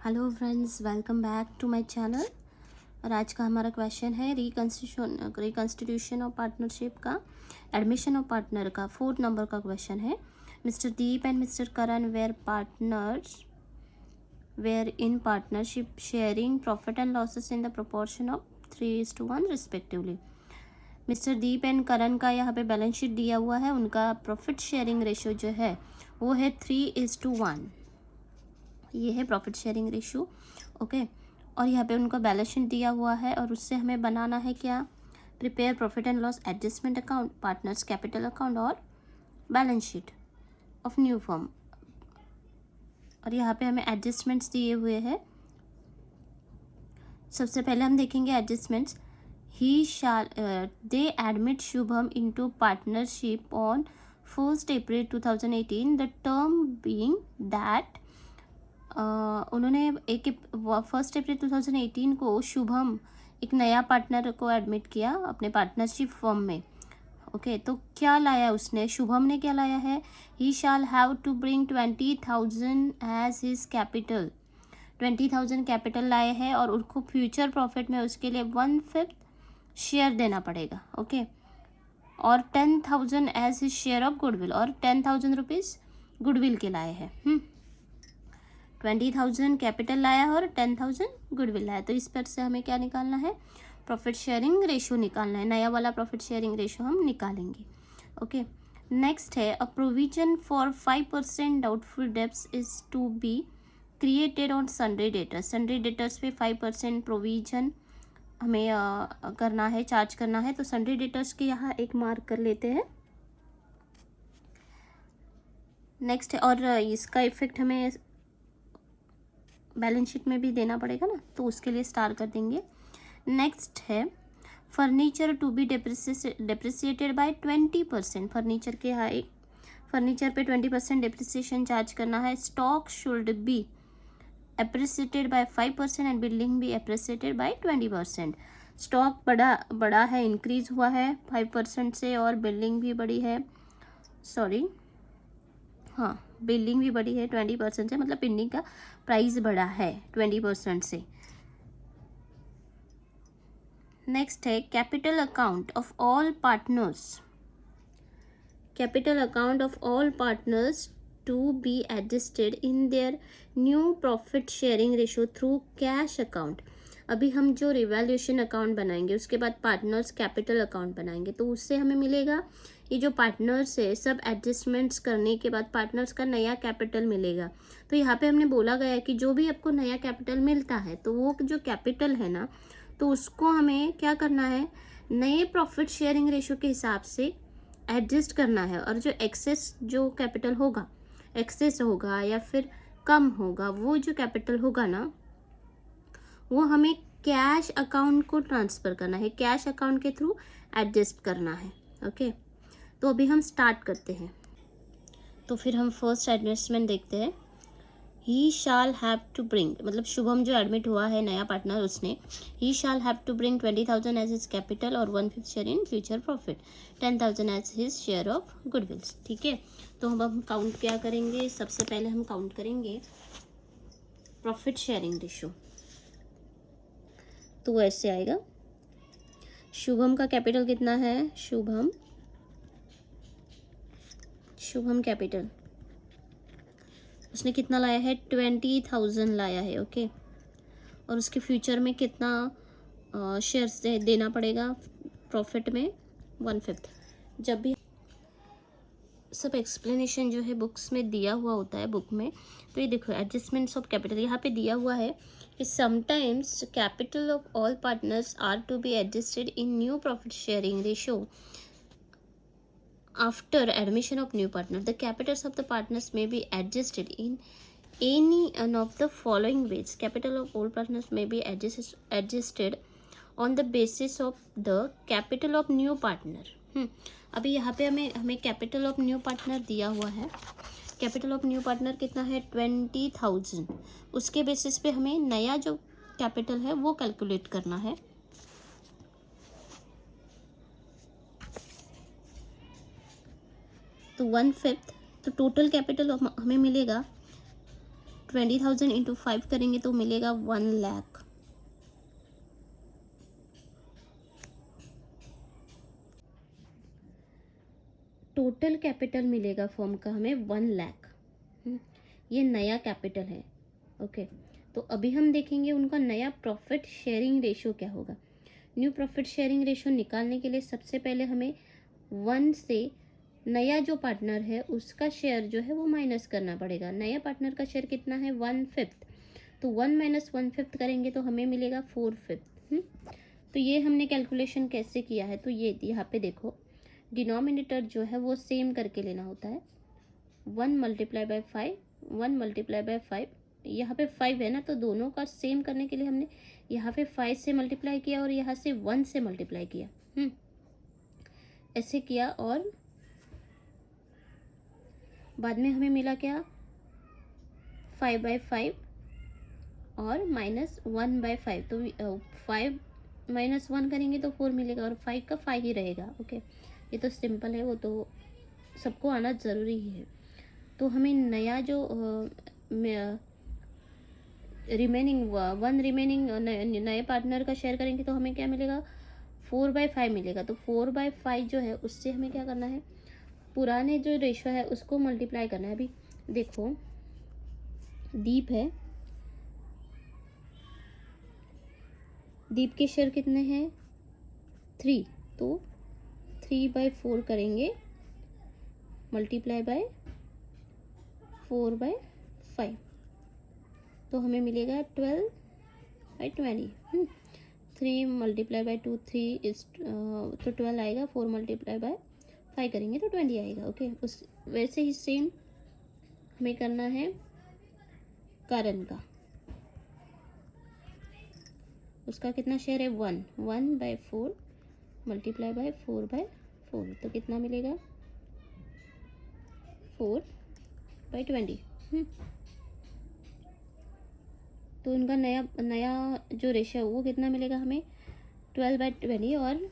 Hello friends, welcome back to my channel. और आज का हमारा क्वेश्चन है रिकंस्टिट्यूशन ऑफ पार्टनरशिप का, एडमिशन ऑफ पार्टनर का 4 नंबर का क्वेश्चन है। Mister Deep and mister Karan were in partnership sharing profit and losses in the proportion of 3:1 respectively. Mister Deep and Karan का यहाँ पे बैलेंस शीट दिया हुआ है। उनका प्रॉफिट शेयरिंग रेशियो जो है वो है 3:1। ये है प्रॉफिट शेयरिंग रेशियो। ओके, और यहाँ पे उनका बैलेंस शीट दिया हुआ है और उससे हमें बनाना है क्या, prepare profit and loss adjustment account, partners capital account और balance sheet of new firm. और यहाँ पे हमें एडजस्टमेंट्स दिए हुए हैं। सबसे पहले हम देखेंगे adjustments. He shall they admit Shubham into partnership on 1 April 2018, the term being that उन्होंने 1 अप्रैल 2018 को शुभम एक नया पार्टनर को एडमिट किया अपने पार्टनरशिप फर्म में। ओके, तो क्या लाया उसने, शुभम ने क्या लाया है, he shall have to bring 20,000 as his capital. 20,000 capital लाए हैं और उनको फ्यूचर प्रॉफिट में उसके लिए 1/5 शेयर देना पड़ेगा। ओके, और 10,000 as his share of goodwill, और 10,000 रुपीज़ गुडविल के लाए हैं। 20,000 कैपिटल लाया है और 10,000 गुडविल लाया, तो इस पर से हमें क्या निकालना है, प्रॉफिट शेयरिंग रेशियो निकालना है। नया वाला प्रॉफिट शेयरिंग रेशियो हम निकालेंगे। ओके, नेक्स्ट है a provision for 5% doubtful debts is to be created on sundry debtors. Sundry debtors पे 5% प्रोविजन हमें करना है, चार्ज करना है। तो सन्ड्री डेटर्स के यहाँ एक मार्क कर लेते हैं। नेक्स्ट है, और इसका इफेक्ट हमें बैलेंस शीट में भी देना पड़ेगा ना, तो उसके लिए स्टार कर देंगे। नेक्स्ट है furniture to be depreciated by 20%। Furniture के यहाँ एक फर्नीचर पे 20% डेप्रिसिएशन चार्ज करना है। Stock should be appreciated by 5% and building भी एप्रिसिएटेड बाय 20%। स्टॉक बड़ा है, इंक्रीज हुआ है 5% से, और बिल्डिंग भी बड़ी है, बिल्डिंग भी बड़ी है 20% से, मतलब बिल्डिंग का प्राइस बढ़ा है 20% से। नेक्स्ट है capital account of all partners. Capital account of all partners to be adjusted in their new profit sharing ratio through cash account. अभी हम जो रिवैल्यूएशन अकाउंट बनाएंगे उसके बाद पार्टनर्स कैपिटल अकाउंट बनाएंगे, तो उससे हमें मिलेगा ये जो पार्टनर्स है सब एडजस्टमेंट्स करने के बाद पार्टनर्स का नया कैपिटल मिलेगा। तो यहाँ पे हमने बोला गया है कि जो भी आपको नया कैपिटल मिलता है तो वो जो कैपिटल है ना, तो उसको हमें क्या करना है, नए प्रॉफिट शेयरिंग रेशियो के हिसाब से एडजस्ट करना है। और जो एक्सेस जो कैपिटल होगा, एक्सेस होगा या फिर कम होगा, वो जो कैपिटल होगा ना, वो हमें कैश अकाउंट को ट्रांसफ़र करना है, कैश अकाउंट के थ्रू एडजस्ट करना है। ओके, तो अभी हम स्टार्ट करते हैं। तो फिर हम फर्स्ट एडजस्टमेंट देखते हैं। He shall have to bring, मतलब शुभम जो एडमिट हुआ है नया पार्टनर, उसने he shall have to bring 20,000 as his capital और 1/5 share in future profit, 10,000 as his share of goodwills. ठीक है, तो हम काउंट क्या करेंगे, सबसे पहले हम काउंट करेंगे प्रॉफिट शेयरिंग रेशियो। तो ऐसे आएगा, शुभम का कैपिटल कितना है, शुभम कैपिटल उसने कितना लाया है, 20,000 लाया है। ओके, और उसके फ्यूचर में कितना शेयर्स देना पड़ेगा प्रॉफिट में, 1/5। जब भी सब एक्सप्लेनेशन जो है बुक्स में दिया हुआ होता है, बुक में, तो ये देखो एडजस्टमेंट्स ऑफ कैपिटल यहाँ पे दिया हुआ है कि sometimes capital of all partners are to be adjusted in new profit sharing ratio after admission of new partner. The capitals of the partners may be adjusted in any one of the following ways. Capital of all partners may be adjusted on the basis of the capital of new partner. अभी यहाँ पे हमें capital of new partner दिया हुआ है। Capital of new partner कितना है, 20,000। उसके बेसिस पे हमें नया जो कैपिटल है वो कैलकुलेट करना है। तो 1/5, तो टोटल कैपिटल हमें मिलेगा 20,000 इंटू 5 करेंगे तो मिलेगा 1,00,000। टोटल कैपिटल मिलेगा फर्म का हमें 1,00,000। ये नया कैपिटल है। ओके, तो अभी हम देखेंगे उनका नया प्रॉफिट शेयरिंग रेशो क्या होगा। न्यू प्रॉफिट शेयरिंग रेशो निकालने के लिए सबसे पहले हमें 1 से नया जो पार्टनर है उसका शेयर जो है वो माइनस करना पड़ेगा। नया पार्टनर का शेयर कितना है, 1/5। तो 1 माइनस 1/5 करेंगे तो हमें मिलेगा 4/5। तो ये हमने कैलकुलेशन कैसे किया है, तो ये यहाँ पे देखो, डिनोमिनेटर जो है वो सेम करके लेना होता है। 1 मल्टीप्लाई बाय 5, 1 मल्टीप्लाई बाय 5, यहाँ पे 5 है ना, तो दोनों का सेम करने के लिए हमने यहाँ पे 5 से मल्टीप्लाई किया और यहाँ से 1 से मल्टीप्लाई किया। ऐसे किया और बाद में हमें मिला क्या, 5/5 और -1/5। तो 5 - 1 करेंगे तो 4 मिलेगा और 5 का 5 ही रहेगा। ओके, ये तो सिंपल है, वो तो सबको आना ज़रूरी ही है। तो हमें नया जो रिमेनिंग 1 रिमेनिंग नए पार्टनर का शेयर करेंगे तो हमें क्या मिलेगा, 4/5 मिलेगा। तो 4/5 जो है उससे हमें क्या करना है, पुराने जो रेशो है उसको मल्टीप्लाई करना है। अभी देखो, दीप है, दीप के शेयर कितने हैं, 3। तो 3/4 करेंगे मल्टीप्लाई बाय 4/5, तो हमें मिलेगा 12/20। 3 मल्टीप्लाई बाय 2 3 इज तो 12 आएगा। 4 मल्टीप्लाई बाय 5 करेंगे तो 20 आएगा। ओके, उस वैसे ही सेम हमें करना है करण का। उसका कितना शेयर है, 1। 1/4 मल्टीप्लाई बाय 4/4, तो कितना मिलेगा, 4/20। तो इनका नया नया जो रेशो है वो कितना मिलेगा हमें, 12/20।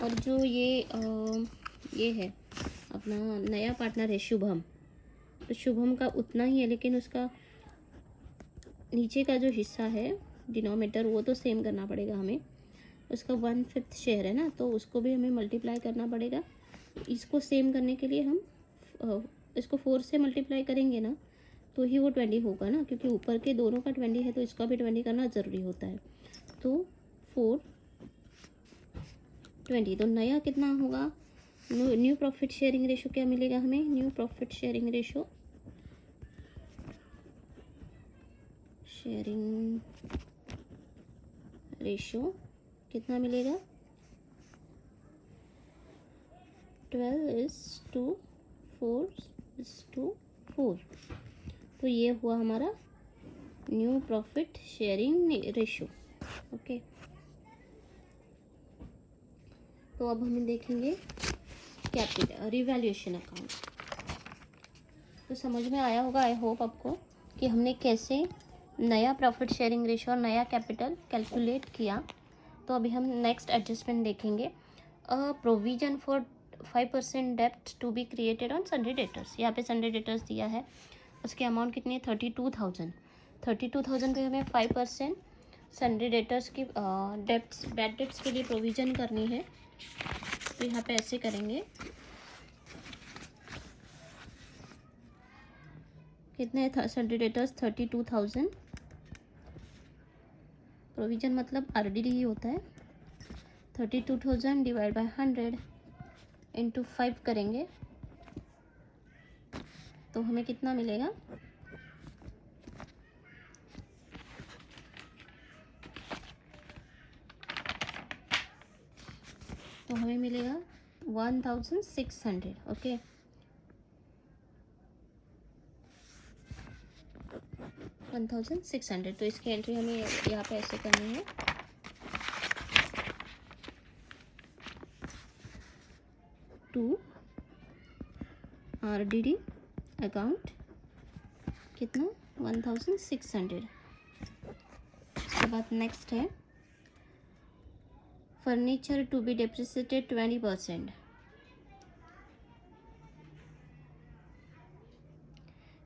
और जो ये है अपना नया पार्टनर है शुभम, तो शुभम का उतना ही है, लेकिन उसका नीचे का जो हिस्सा है डिनोमिनेटर वो तो सेम करना पड़ेगा हमें। उसका 1/5 शेयर है ना, तो उसको भी हमें मल्टीप्लाई करना पड़ेगा। इसको सेम करने के लिए हम इसको 4 से मल्टीप्लाई करेंगे ना, तो ही वो 20 होगा ना, क्योंकि ऊपर के दोनों का 20 है तो इसका भी 20 करना ज़रूरी होता है। तो 4/20, तो नया कितना होगा, न्यू प्रॉफिट शेयरिंग रेशो क्या मिलेगा हमें, न्यू प्रॉफिट शेयरिंग रेशो कितना मिलेगा, 12:4:4। तो ये हुआ हमारा new profit sharing ratio. Okay, तो अब हम देखेंगे कैपिटल रिवैल्यूएशन अकाउंट। तो समझ में आया होगा, आई होप आपको, कि हमने कैसे नया प्रॉफिट शेयरिंग रेशो और नया कैपिटल कैलकुलेट किया। तो अभी हम नेक्स्ट एडजस्टमेंट देखेंगे, प्रोविजन फॉर 5% डेप्ट to be created on sundry debtors. यहाँ पे सन्डे डेटर्स दिया है, उसकी अमाउंट कितनी है, 32,000। 32,000 पे हमें 5% सन्डे डेटर्स की डेप्ट्स बैड डेट्स के लिए प्रोविज़न करनी है। तो यहाँ पे ऐसे करेंगे, कितने है सन्डे डेटर्स, 32,000। प्रोविज़न मतलब आरडीडी ही होता है। 32,000 डिवाइड बाय 100 इंटू 5 करेंगे तो हमें कितना मिलेगा, तो हमें मिलेगा 1,600। ओके, 1,600। तो इसकी एंट्री हमें यहाँ पे ऐसे करनी है, टू आरडीडी अकाउंट कितना, 1,600। उसके बाद नेक्स्ट है फर्नीचर टू बी डेप्रिसिएटेड 20%।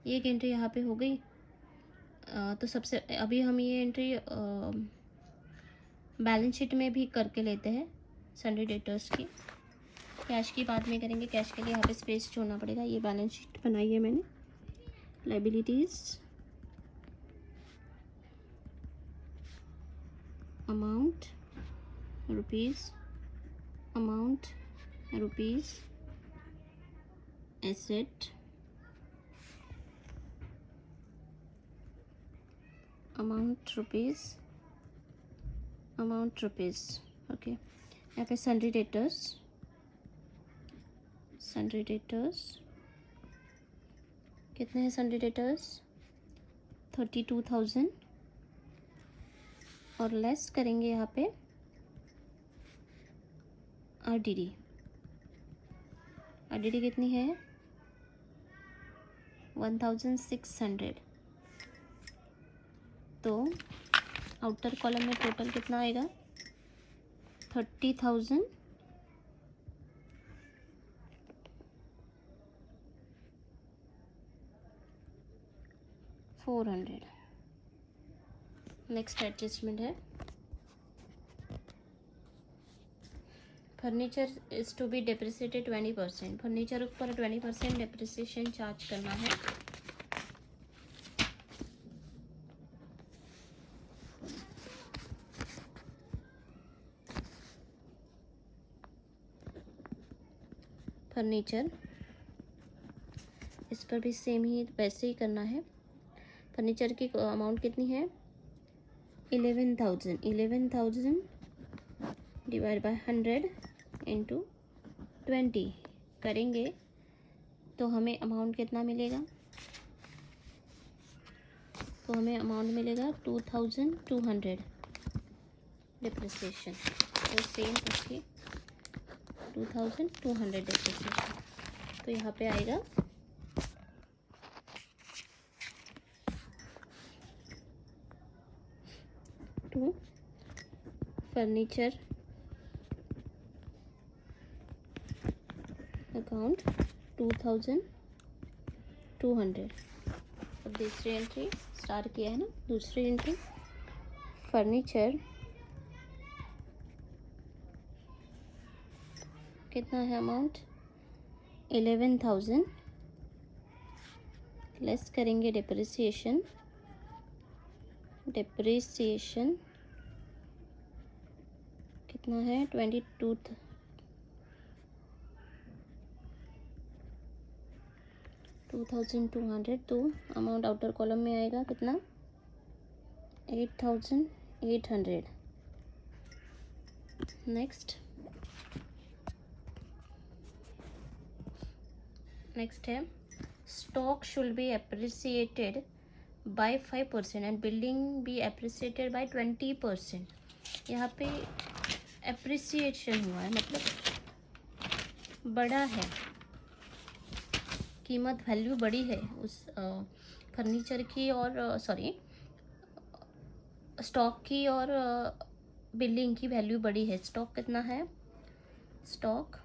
ये एक एंट्री यहाँ पे हो गई। तो सबसे अभी हम ये एंट्री बैलेंस शीट में भी करके लेते हैं सन्ड्री डेटर्स की। कैश की बाद में करेंगे, कैश के लिए यहाँ पे स्पेस छोड़ना पड़ेगा। ये बैलेंस शीट बनाई है मैंने। Liabilities, amount rupees, amount rupees, asset, amount rupees, amount rupees. Okay, यहाँ पे सन्ड्री डेटर्स, सन्ड्री डेटर्स कितने हैं? सन्ड्री डेटर्स 32,000 और लेस करेंगे यहाँ पे आरडीडी। आरडीडी कितनी है? 1,600। तो आउटर कॉलम में टोटल कितना आएगा? 30,400। नेक्स्ट एडजस्टमेंट है furniture is to be depreciated 20%। Furniture ऊपर 20% डेप्रिसिएशन चार्ज करना है। फर्नीचर इस पर भी सेम ही वैसे ही करना है। फर्नीचर की अमाउंट कितनी है? 11,000। 11,000 डिवाइड बाय 100 इंटू 20 करेंगे तो हमें अमाउंट कितना मिलेगा? तो हमें अमाउंट मिलेगा 2,200 डिप्रिसिएशन। तो सेम उसकी 2,200 डिप्रिसिएशन। तो यहाँ पे आएगा टू फर्नीचर अकाउंट 2,200। अब दूसरी एंट्री स्टार्ट किया है ना। दूसरी एंट्री फर्नीचर कितना है अमाउंट? 11,000 लेस करेंगे डिप्रिसिएशन। डिप्रिसिएशन कितना है? 2,200। तो अमाउंट आउटर कॉलम में आएगा कितना? 8,800। नेक्स्ट है stock should be appreciated by 5% and building be appreciated by 20%। यहाँ पे एप्रिसिएशन हुआ है, मतलब बड़ा है, कीमत वैल्यू बड़ी है उस फर्नीचर की और स्टॉक की और बिल्डिंग की वैल्यू बड़ी है। स्टॉक कितना है? स्टॉक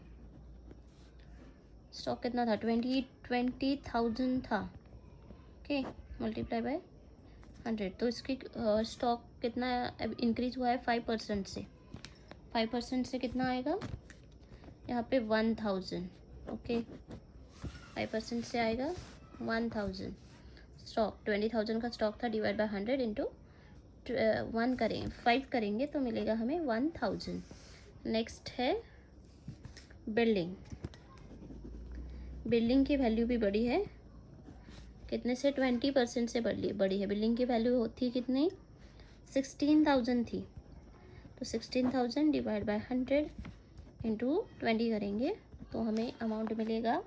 कितना था? 20,000 था। Okay, multiply by 100। तो इसकी स्टॉक कितना इंक्रीज हुआ है? 5% से। 5% से कितना आएगा यहाँ पे? 1,000। ओके, 5% से आएगा 1,000। स्टॉक 20,000 का स्टॉक था, डिवाइड बाय 100 इंटू 1 करेंगे, 5 करेंगे तो मिलेगा हमें 1,000। नेक्स्ट है बिल्डिंग। बिल्डिंग की वैल्यू भी बड़ी है। कितने से? 20% से बड़ी है। बिल्डिंग की वैल्यू होती कितनी? 16,000 थी। तो 16,000 डिवाइड बाय 100 इंटू 20 करेंगे तो हमें अमाउंट मिलेगा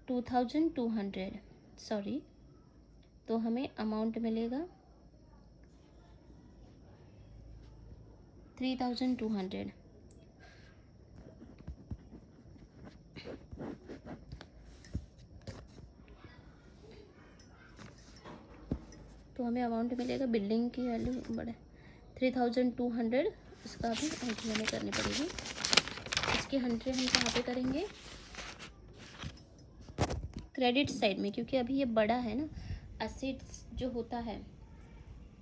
2,200। सॉरी, तो हमें अमाउंट मिलेगा 3,200। तो हमें अमाउंट मिलेगा, बिल्डिंग की वैल्यू बड़े 3,200 इसका भी एंट्री हमें करनी पड़ेगी। इसकी एंट्री हम कहाँ पे करेंगे? क्रेडिट साइड में, क्योंकि अभी ये बड़ा है ना। एसेट्स जो होता है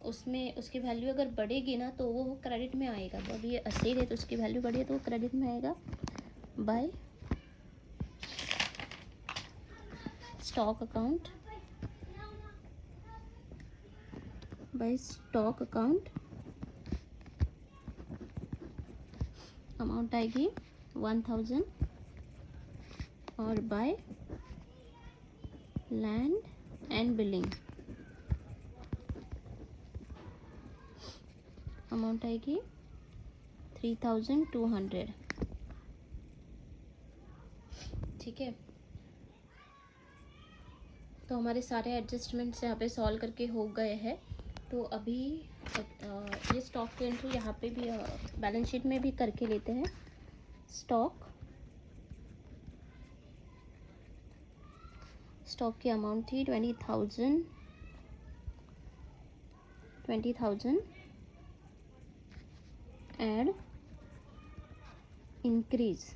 उसमें उसकी वैल्यू अगर बढ़ेगी ना तो वो क्रेडिट में आएगा। तो अभी ये एसेट है तो उसकी वैल्यू बढ़ी है तो वो क्रेडिट में आएगा। By stock account, by stock account amount आएगी 1000। और by land and building amount आएगी 3200। ठीक है, तो हमारे सारे एडजस्टमेंट्स यहाँ पे सॉल्व करके हो गए हैं। तो अभी ये स्टॉक की एंट्री यहाँ पे भी बैलेंस शीट में भी करके लेते हैं। स्टॉक की अमाउंट थी 20,000 एड इंक्रीज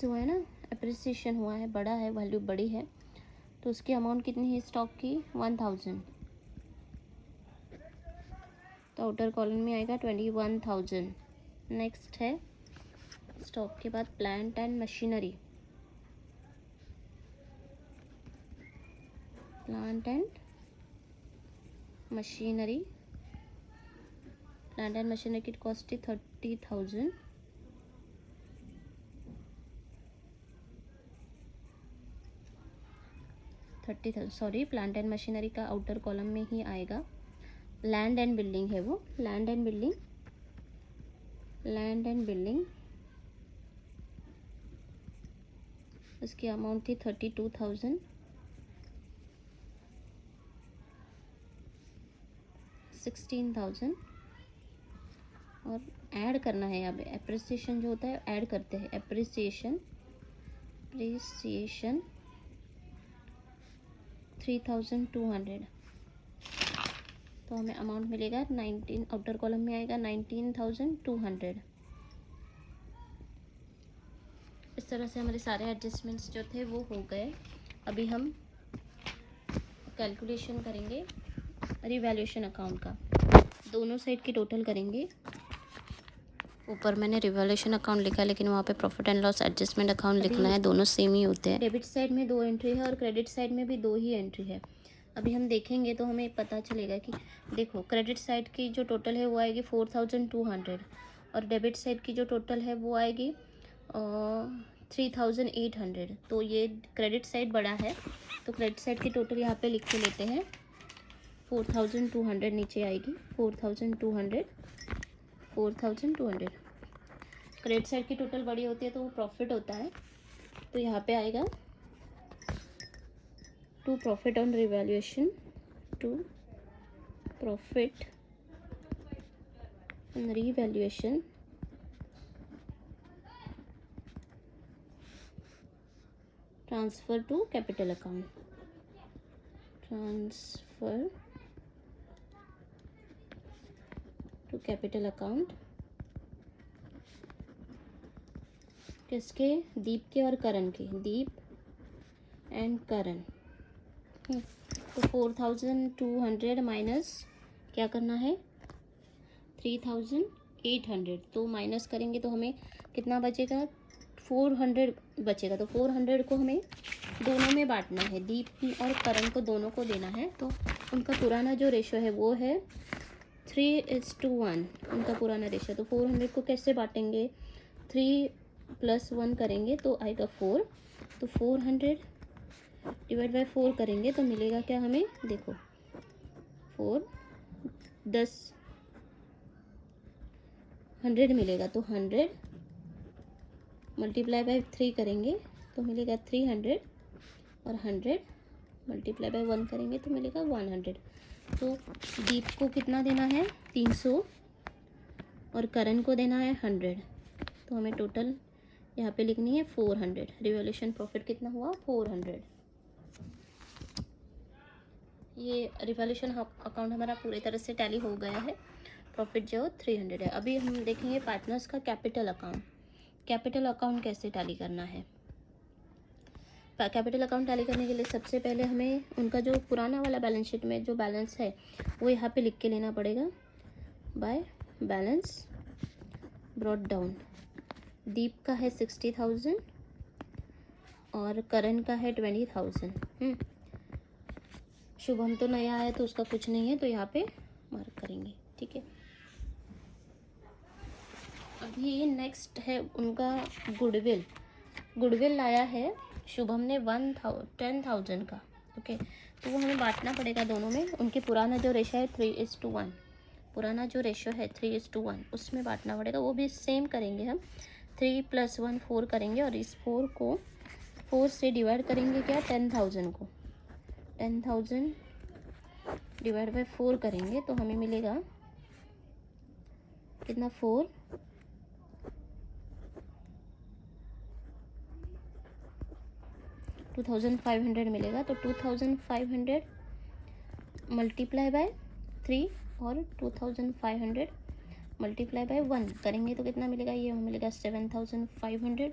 हुआ है ना, अप्रिसिएशन हुआ है, बड़ा है, वैल्यू बड़ी है, तो उसकी अमाउंट कितनी है स्टॉक की? 1000। तो आउटर कॉलम में आएगा 21,000। नेक्स्ट है स्टॉक के बाद plant and machinery. Plant and machinery की कॉस्ट थी 30,000। सॉरी, प्लांट एंड मशीनरी का आउटर कॉलम में ही आएगा। लैंड एंड बिल्डिंग है वो, लैंड एंड बिल्डिंग उसकी अमाउंट थी 32,000। 16,000 और ऐड करना है। अब एप्रिसिएशन जो होता है ऐड करते हैं। एप्रिसिएशन 3,200। तो हमें अमाउंट मिलेगा 19, आउटर कॉलम में आएगा 19,200। इस तरह से हमारे सारे एडजस्टमेंट्स जो थे वो हो गए। अभी हम कैलकुलेशन करेंगे रिवैल्यूएशन अकाउंट का। दोनों साइड की टोटल करेंगे। ऊपर मैंने रिवैल्यूएशन अकाउंट लिखा है लेकिन वहाँ पे profit and loss adjustment account लिखना है, दोनों सेम ही होते हैं। डेबिट साइड में 2 एंट्री है और क्रेडिट साइड में भी 2 ही एंट्री है। अभी हम देखेंगे तो हमें पता चलेगा कि देखो, क्रेडिट साइड की जो टोटल है वो आएगी 4,200 और डेबिट साइड की जो टोटल है वो आएगी 3,800। तो ये क्रेडिट साइड बड़ा है तो क्रेडिट साइड की टोटल यहाँ पे लिख के लेते हैं। 4,200 नीचे आएगी, 4,200। क्रेडिट साइड की टोटल बड़ी होती है तो वो प्रॉफिट होता है। तो यहाँ पे आएगा to profit on revaluation, transfer to capital account, किसके? दीप के और करण के, दीप एंड करण। तो 4,200 माइनस क्या करना है? 3,800। तो माइनस करेंगे तो हमें कितना बचेगा? 400 बचेगा। तो 400 को हमें दोनों में बांटना है, दीप और करण को दोनों को देना है। तो उनका पुराना जो रेशो है वो है 3:1, उनका पुराना रेशो। तो 400 को कैसे बांटेंगे? 3 + 1 करेंगे तो आएगा 4। तो 400 डिवाइड बाय 4 करेंगे तो मिलेगा क्या हमें? देखो 4 10 100 मिलेगा। तो 100 मल्टीप्लाई बाय 3 करेंगे तो मिलेगा 300 और 100 मल्टीप्लाई बाय 1 करेंगे तो मिलेगा 100। तो दीप को कितना देना है? 300 और करण को देना है 100। तो हमें टोटल यहाँ पे लिखनी है 400। रिवैल्यूएशन प्रॉफिट कितना हुआ? 400। ये रिवैल्यूएशन अकाउंट हमारा पूरी तरह से टैली हो गया है। प्रॉफिट जो 300 है। अभी हम देखेंगे पार्टनर्स का कैपिटल अकाउंट। कैपिटल अकाउंट कैसे टैली करना है। कैपिटल अकाउंट टैली करने के लिए सबसे पहले हमें उनका जो पुराना वाला बैलेंस शीट में जो बैलेंस है वो यहाँ पे लिख के लेना पड़ेगा। By balance brought down. Deep का है 60,000 और करण का है 20,000। शुभम तो नया है तो उसका कुछ नहीं है, तो यहाँ पे मार्क करेंगे। ठीक है, अभी नेक्स्ट है उनका गुडविल। गुडविल लाया है शुभम ने 10,000 का। ओके, तो वो हमें बांटना पड़ेगा दोनों में। उनके पुराना जो रेशो है 3:1, पुराना जो रेशो है 3:1 उसमें बांटना पड़ेगा। वो भी सेम करेंगे हम, 3 + 1 4 करेंगे और इस 4 को 4 से डिवाइड करेंगे क्या 10,000 को। 10,000 डिवाइड बाय 4 करेंगे तो हमें मिलेगा कितना 4 2,500 मिलेगा। तो 2,500 मल्टीप्लाई बाय 3 और 2,500 मल्टीप्लाई बाय 1 करेंगे तो कितना मिलेगा, ये मिलेगा 7,500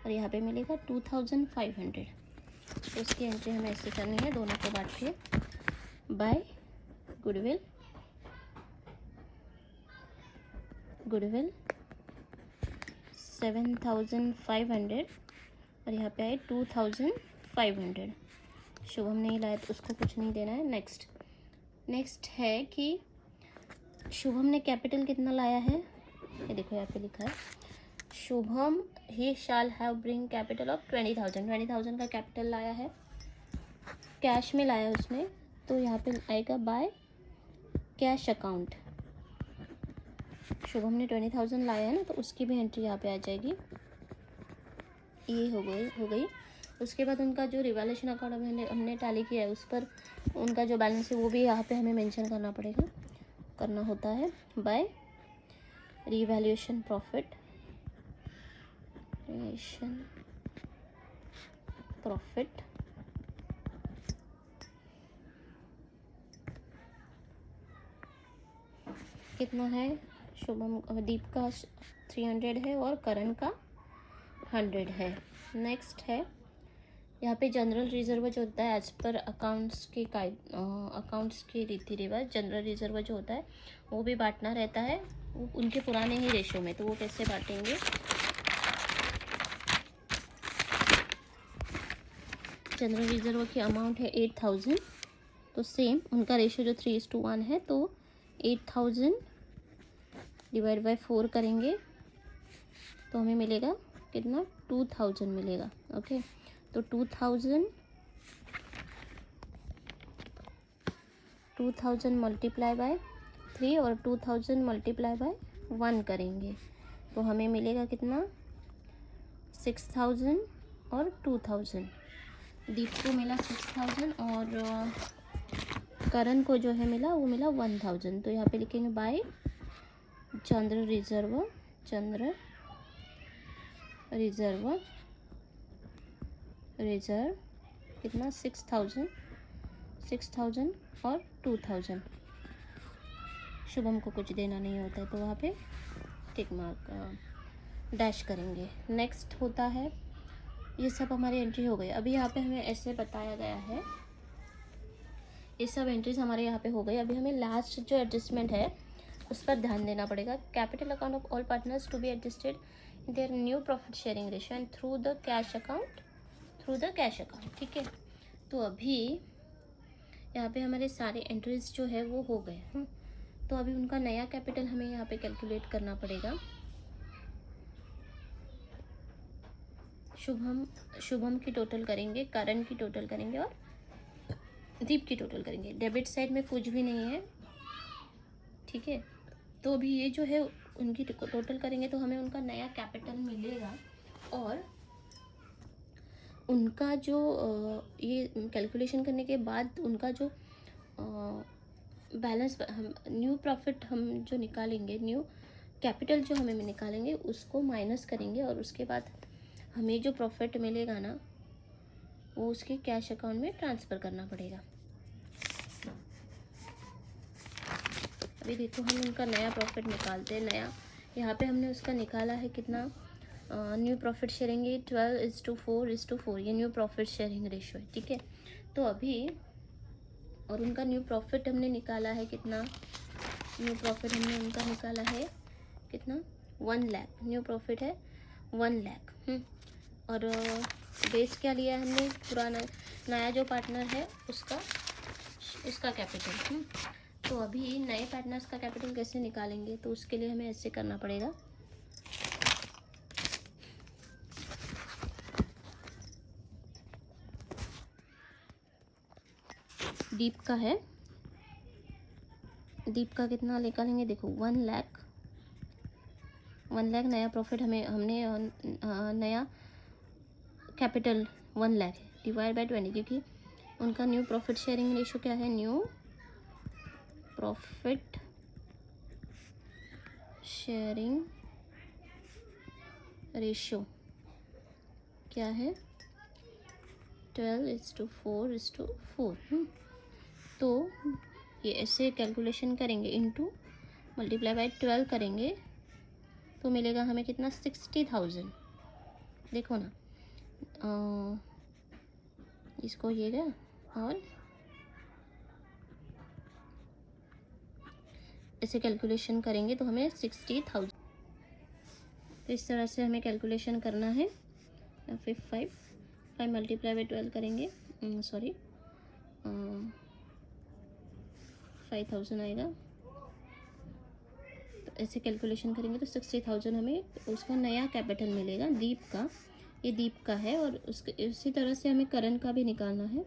और यहाँ पे मिलेगा 2,500। तो इसकी एंट्री हमें ऐसे करनी है, दोनों को बांट के। बाय गुडविल 7,500 और यहाँ पे आए 2,500। शुभम नहीं लाया तो उसको कुछ नहीं देना है। नेक्स्ट है कि शुभम ने कैपिटल कितना लाया है, ये देखो यहाँ पे लिखा है Shubham he shall have bring capital of 20,000 का कैपिटल लाया है, कैश में लाया उसने। तो यहाँ पे आएगा बाय कैश अकाउंट। शुभम ने 20,000 लाया है ना, तो उसकी भी एंट्री यहाँ पे आ जाएगी। ये हो गई। उसके बाद उनका जो रिवैल्यूएशन अकाउंट हमने टैली किया है उस पर उनका जो बैलेंस है वो भी यहाँ पे हमें मेंशन करना होता है। बाय रिवैल्यूएशन प्रॉफिट कितना है, शुभम दीप का 300 है और करण का 100 है। नेक्स्ट है यहाँ पे जनरल रिजर्व जो होता है एज पर अकाउंट्स के रीति रिवाज, जनरल रिजर्व जो होता है वो भी बांटना रहता है उनके पुराने ही रेशो में। तो वो कैसे बांटेंगे, जनरल रिजर्व की अमाउंट है 8,000, तो सेम उनका रेशो जो 3:1 है, तो 8,000 डिवाइड बाय 4 करेंगे तो हमें मिलेगा कितना 2,000 मिलेगा। ओके, तो 2,000 मल्टीप्लाई बाय 3 और 2,000 मल्टीप्लाई बाय 1 करेंगे तो हमें मिलेगा कितना 6,000 और 2,000। दीप को मिला 6,000 और करण को जो है मिला वो मिला 1,000। तो यहाँ पे लिखेंगे बाय चंद्र रिजर्व कितना 6,000 और 2,000। शुभम को कुछ देना नहीं होता है तो वहाँ पे टिक मार्क डैश करेंगे। नेक्स्ट होता है, ये सब हमारी एंट्री हो गई। अभी यहाँ पे हमें ऐसे बताया गया है, ये सब एंट्रीज हमारे यहाँ पे हो गई। अभी हमें लास्ट जो एडजस्टमेंट है उस पर ध्यान देना पड़ेगा। Capital account of all partners to be adjusted in their new profit sharing ratio and through the cash account. ठीक है, तो अभी यहाँ पे हमारे सारे एंट्रीज जो है वो हो गए। तो अभी उनका नया कैपिटल हमें यहाँ पे कैलकुलेट करना पड़ेगा। शुभम की टोटल करेंगे, करण की टोटल करेंगे और दीप की टोटल करेंगे। डेबिट साइड में कुछ भी नहीं है। ठीक है, तो अभी ये जो है उनकी टोटल करेंगे तो हमें उनका नया कैपिटल मिलेगा और उनका जो ये कैलकुलेशन करने के बाद उनका जो बैलेंस न्यू प्रॉफिट हम जो निकालेंगे, न्यू कैपिटल जो हमें निकालेंगे उसको माइनस करेंगे और उसके बाद हमें जो प्रॉफिट मिलेगा ना वो उसके कैश अकाउंट में ट्रांसफ़र करना पड़ेगा। अभी देखो हम उनका नया प्रॉफिट निकालते हैं। नया यहाँ पे हमने उसका निकाला है कितना, न्यू प्रॉफिट शेयरिंग 12:4:4, ये न्यू प्रॉफिट शेयरिंग रेशो है, ठीक है। तो अभी और उनका न्यू प्रॉफिट हमने निकाला है कितना, न्यू प्रॉफिट हमने उनका निकाला है कितना, 1 लाख। न्यू प्रॉफिट है 1 लाख। और बेस क्या लिया है हमने, पुराना नया जो पार्टनर है उसका कैपिटल। तो अभी नए पार्टनर्स का कैपिटल कैसे निकालेंगे, तो उसके लिए हमें ऐसे करना पड़ेगा। दीप का है, दीप का कितना निकालेंगे, देखो 1 लाख। 1 लाख नया प्रॉफिट हमने नया कैपिटल 1 लाख है, डिवाइड बाय 20, क्योंकि उनका न्यू प्रॉफिट शेयरिंग रेशो क्या है, न्यू प्रॉफिट शेयरिंग रेशो क्या है, 12:4:4। तो ये ऐसे कैलकुलेशन करेंगे, इनटू मल्टीप्लाई बाय 12 करेंगे तो मिलेगा हमें कितना, 60,000। देखो ना, इसको ये गया और ऐसे कैलकुलेशन करेंगे तो हमें 60,000। तो इस तरह से हमें कैलकुलेशन करना है। फिर 5 मल्टीप्लाई बाय 12 करेंगे, सॉरी 5,000 आएगा। तो ऐसे कैलकुलेशन करेंगे तो 60,000 हमें उसका नया कैपिटल मिलेगा, दीप का। ये दीप का है। और उसके उसी तरह से हमें करण का भी निकालना है।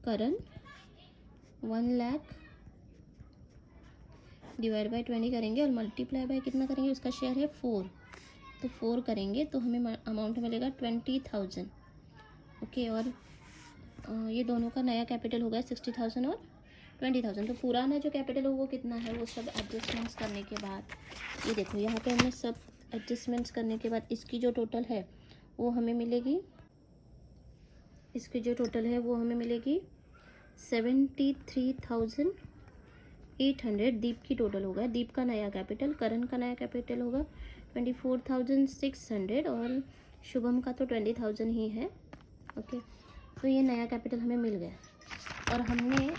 करण 1 लाख डिवाइड बाय 20 करेंगे और मल्टीप्लाई बाय कितना करेंगे, उसका शेयर है 4, तो 4 करेंगे तो हमें अमाउंट मिलेगा 20,000। ओके। और ये दोनों का नया कैपिटल होगा 60,000 और 20,000। तो पुराना जो कैपिटल हो वो कितना है, वो सब एडजस्टमेंट्स करने के बाद, ये देखो यहाँ पे हमने सब एडजस्टमेंट्स करने के बाद इसकी जो टोटल है वो हमें मिलेगी, इसकी जो टोटल है वो हमें मिलेगी 73,800। दीप की टोटल होगा, दीप का नया कैपिटल। करण का नया कैपिटल होगा 24,600 और शुभम का तो 20,000 ही है। ओके। तो ये नया कैपिटल हमें मिल गया। और हमने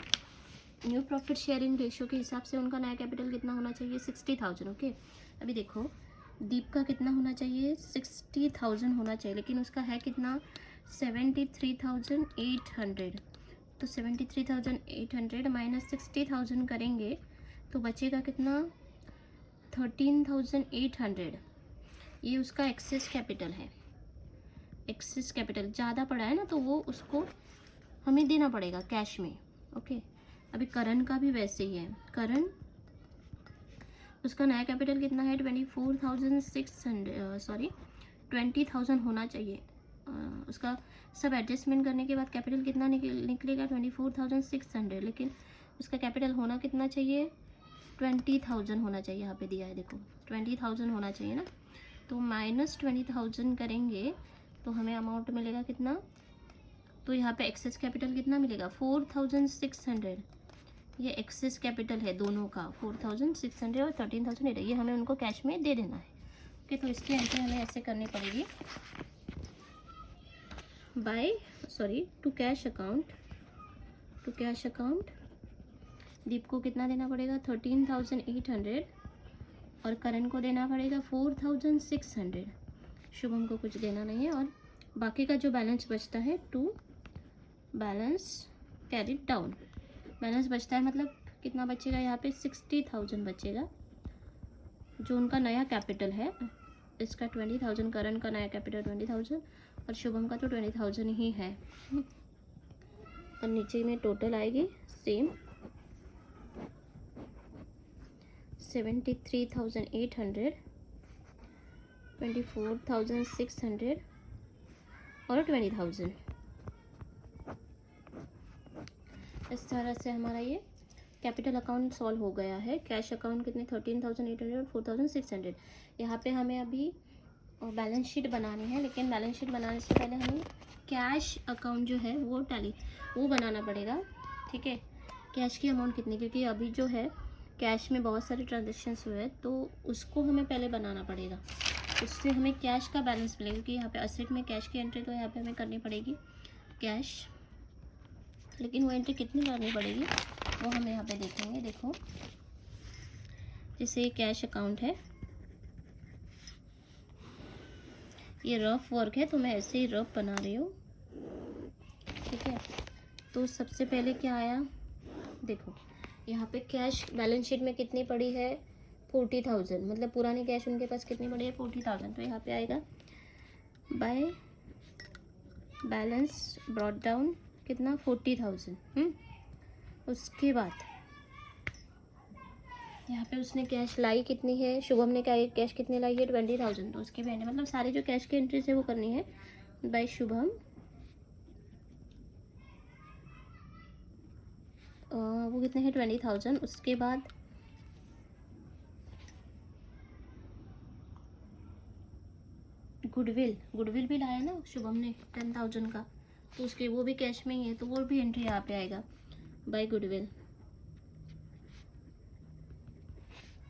न्यू प्रॉफिट शेयरिंग रेशो के हिसाब से उनका नया कैपिटल कितना होना चाहिए, 60,000। ओके। अभी देखो दीप का कितना होना चाहिए, 60,000 होना चाहिए, लेकिन उसका है कितना, 73,800। तो 73,800 माइनस 60,000 करेंगे तो बचेगा कितना, 13,800। ये उसका एक्सेस कैपिटल है। एक्सेस कैपिटल ज़्यादा पड़ा है ना, तो वो उसको हमें देना पड़ेगा कैश में। ओके। अभी करण का भी वैसे ही है। करण उसका नया कैपिटल कितना है, 20,000 होना चाहिए। उसका सब एडजस्टमेंट करने के बाद कैपिटल कितना निकलेगा, 24,600। लेकिन उसका कैपिटल होना कितना चाहिए, 20,000 होना चाहिए। यहाँ पे दिया है देखो 20,000 होना चाहिए ना। तो माइनस 20,000 करेंगे तो हमें अमाउंट मिलेगा कितना, तो यहाँ पे एक्सेस कैपिटल कितना मिलेगा, 4,600। ये एक्सेस कैपिटल है दोनों का, 4,600 और 13,000। ये हमें उनको कैश में दे देना है। ओके। तो इसकी एंट्री हमें ऐसे करनी पड़ेगी, टू कैश अकाउंट। दीप को कितना देना पड़ेगा, 13,800 और करण को देना पड़ेगा 4,600। शुभम को कुछ देना नहीं है। और बाकी का जो बैलेंस बचता है, to balance carry down, balance बचता है मतलब कितना बचेगा, यहाँ पे 60,000 बचेगा जो उनका नया कैपिटल है। इसका 20,000, करण का नया कैपिटल 20,000 और शुभम का तो 20,000 ही है। और नीचे में टोटल आएगी सेम, 73,800, 24,600 और 20,000। इस तरह से हमारा ये कैपिटल अकाउंट सॉल्व हो गया है। कैश अकाउंट कितने, 13,800 और 4,600। यहाँ पे हमें अभी बैलेंस शीट बनानी है, लेकिन बैलेंस शीट बनाने से पहले हमें कैश अकाउंट जो है वो बनाना पड़ेगा। ठीक है। कैश की अमाउंट कितनी, क्योंकि अभी जो है कैश में बहुत सारे ट्रांजेक्शन्स हुए हैं, तो उसको हमें पहले बनाना पड़ेगा, उससे हमें कैश का बैलेंस मिलेगा, क्योंकि यहाँ पे असेट में कैश की एंट्री तो यहाँ पे हमें करनी पड़ेगी कैश, लेकिन वो एंट्री कितनी करनी पड़ेगी वो हम यहाँ पे देखेंगे। देखो जैसे ये कैश अकाउंट है, ये रफ वर्क है तो मैं ऐसे ही रफ बना रही हूँ, ठीक है। तो सबसे पहले क्या आया, देखो यहाँ पे कैश बैलेंस शीट में कितनी पड़ी है 40,000, मतलब पुरानी कैश उनके पास कितनी पड़ी है 40,000। तो यहाँ पे आएगा बाय बैलेंस ब्रॉट डाउन कितना 40,000। उसके बाद यहाँ पे उसने कैश लाई कितनी है, शुभम ने क्या कैश कितनी लाई है 20,000, तो उसकी भी मतलब सारे जो कैश की एंट्रीज है वो करनी है बाय शुभम। वो कितने हैं 20,000। उसके बाद गुडविल भी लाया ना शुभम ने 10,000 का, तो उसके वो भी कैश में ही है, तो वो भी एंट्री यहाँ पे आएगा बाय गुडविल,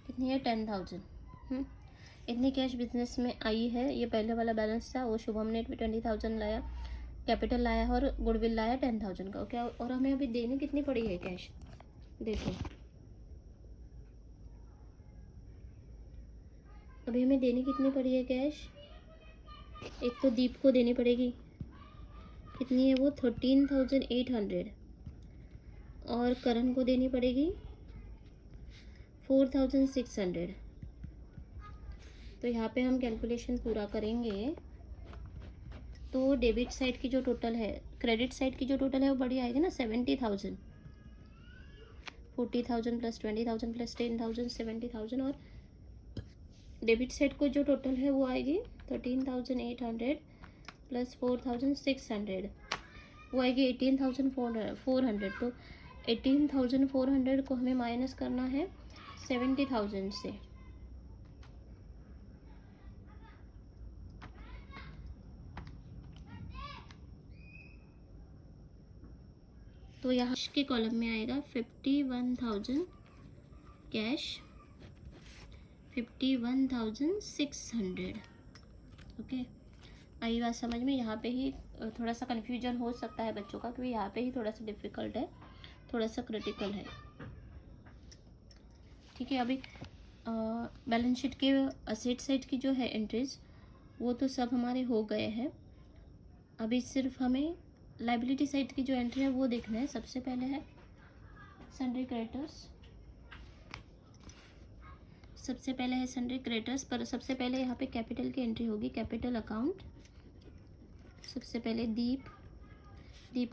कितनी है 10,000। इतनी कैश बिजनेस में आई है, ये पहले वाला बैलेंस था, वो शुभम ने 20,000 लाया, कैपिटल लाया और गुडविल लाया 10,000 का। क्या और हमें अभी देनी कितनी पड़ी है कैश, देखो अभी हमें देनी कितनी पड़ी है कैश, एक तो दीप को देनी पड़ेगी, कितनी है वो 13,800, और करण को देनी पड़ेगी 4,600। तो यहाँ पे हम कैलकुलेशन पूरा करेंगे तो डेबिट साइड की जो टोटल है, क्रेडिट साइड की जो टोटल है वो बड़ी आएगी ना 70,000, 40,000 प्लस 20,000 प्लस 10,000 70,000, और डेबिट साइड को जो टोटल है वो आएगी 13,800 प्लस 4,600, वो आएगी 18,400। तो 18,400 को हमें माइनस करना है 70,000 से, तो यहाँ के कॉलम में आएगा 51,000 कैश, 51,600। ओके, आई बात समझ में। यहाँ पे ही थोड़ा सा कन्फ्यूजन हो सकता है बच्चों का, क्योंकि यहाँ पे ही थोड़ा सा डिफ़िकल्ट है, थोड़ा सा क्रिटिकल है, ठीक है। अभी बैलेंस शीट के असेट साइड की जो है एंट्रीज वो तो सब हमारे हो गए हैं, अभी सिर्फ हमें लाइबिलिटी साइड की जो एंट्री है वो देखना है। सबसे पहले है सन्ड्री क्रेडिटर्स, सबसे पहले है सन्ड्री क्रेडिटर्स, पर सबसे पहले यहाँ पे कैपिटल की एंट्री होगी, कैपिटल अकाउंट। सबसे पहले दीप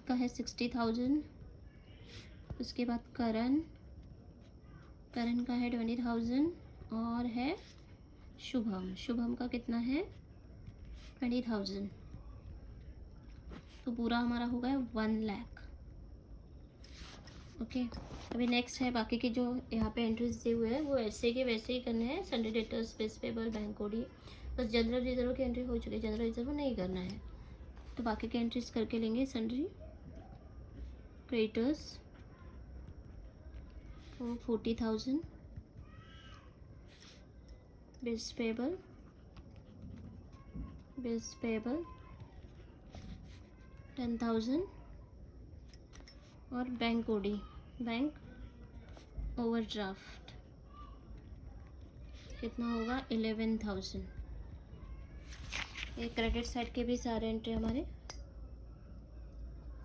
का है 60,000, उसके बाद करण का है 20,000, और है शुभम का कितना है 20,000, तो पूरा हमारा हो गया 1 लाख। ओके, अभी नेक्स्ट है बाकी के जो यहाँ पे एंट्रीज दिए हुए हैं वो ऐसे के वैसे ही करने हैं, sundry debtors, payable, bank OD. बस जनरल रिजर्व की एंट्री हो चुकी है, जनरल रिजर्व नहीं करना है, तो बाकी के एंट्रीज करके लेंगे। सन्ड्री क्रेडिटर्स 40,000, बिल्स पेबल 10,000, और बैंक ओडी, बैंक ओवरड्राफ्ट कितना होगा 11,000। ये क्रेडिट साइड के भी सारे एंट्री हमारे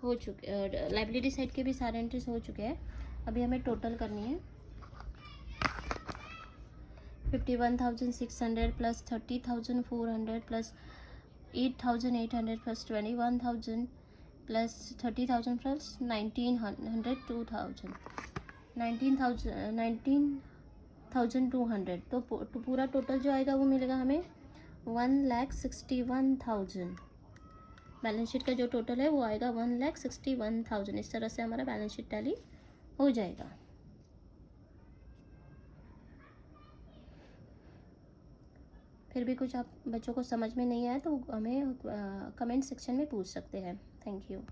हो चुके, लाइबिलिटी साइड के भी सारे एंट्रीज हो चुके हैं। अभी हमें टोटल करनी है 51,600 plus 30,400 plus 8,800 plus 21,000 plus 30,000 plus 1,900 19,200, तो पूरा टोटल जो आएगा वो मिलेगा हमें 1,61,000। बैलेंस शीट का जो टोटल है वो आएगा 1,61,000। इस तरह से हमारा बैलेंस शीट टैली हो जाएगा। फिर भी कुछ आप बच्चों को समझ में नहीं आया तो हमें कमेंट सेक्शन में पूछ सकते हैं। Thank you.